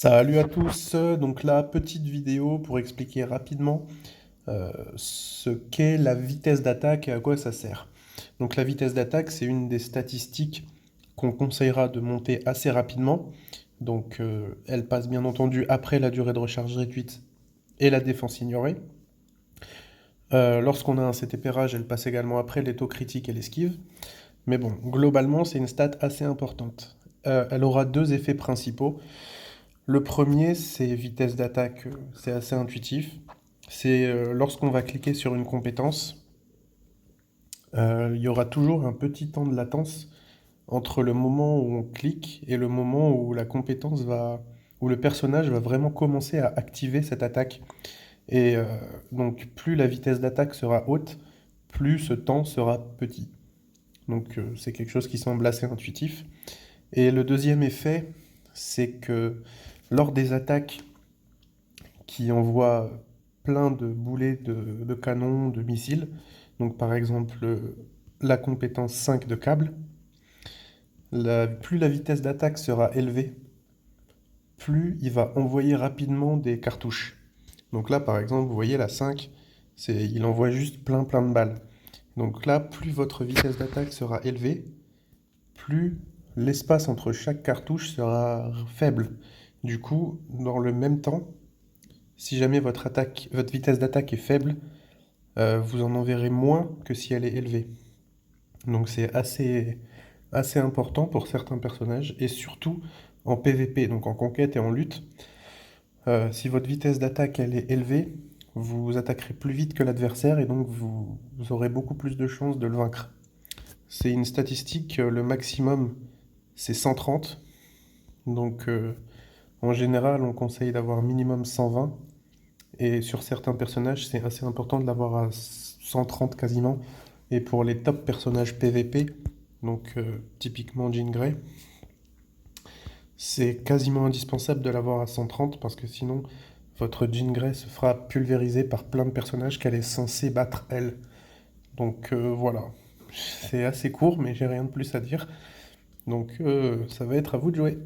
Salut à tous, donc là, petite vidéo pour expliquer rapidement ce qu'est la vitesse d'attaque et à quoi ça sert. Donc la vitesse d'attaque, c'est une des statistiques qu'on conseillera de monter assez rapidement. Donc elle passe bien entendu après la durée de recharge réduite et la défense ignorée. Lorsqu'on a un CTP rage, elle passe également après les taux critiques et l'esquive. Mais bon, globalement, c'est une stat assez importante. Elle aura deux effets principaux. Le premier, c'est vitesse d'attaque, c'est assez intuitif. C'est lorsqu'on va cliquer sur une compétence, il y aura toujours un petit temps de latence entre le moment où on clique et le moment où la compétence va, où le personnage va vraiment commencer à activer cette attaque. Et donc plus la vitesse d'attaque sera haute, plus ce temps sera petit. Donc c'est quelque chose qui semble assez intuitif. Et le deuxième effet, c'est que lors des attaques qui envoie plein de boulets de canon, de missiles. Donc par exemple la compétence 5 de câble. Plus la vitesse d'attaque sera élevée, plus il va envoyer rapidement des cartouches. Donc là par exemple, vous voyez la 5, il envoie juste plein de balles. Donc là, plus votre vitesse d'attaque sera élevée, plus l'espace entre chaque cartouche sera faible. Du coup, dans le même temps, si jamais votre vitesse d'attaque est faible, vous en enverrez moins que si elle est élevée. Donc c'est assez important pour certains personnages, et surtout en PvP, donc en conquête et en lutte. Si votre vitesse d'attaque elle est élevée, vous attaquerez plus vite que l'adversaire, et donc vous aurez beaucoup plus de chances de le vaincre. C'est une statistique, le maximum c'est 130, donc en général on conseille d'avoir minimum 120, et sur certains personnages c'est assez important de l'avoir à 130 quasiment. Et pour les top personnages PVP, donc typiquement Jean Grey, c'est quasiment indispensable de l'avoir à 130 parce que sinon votre Jean Grey se fera pulvériser par plein de personnages qu'elle est censée battre elle. Donc voilà, c'est assez court mais j'ai rien de plus à dire. Donc ça va être à vous de jouer.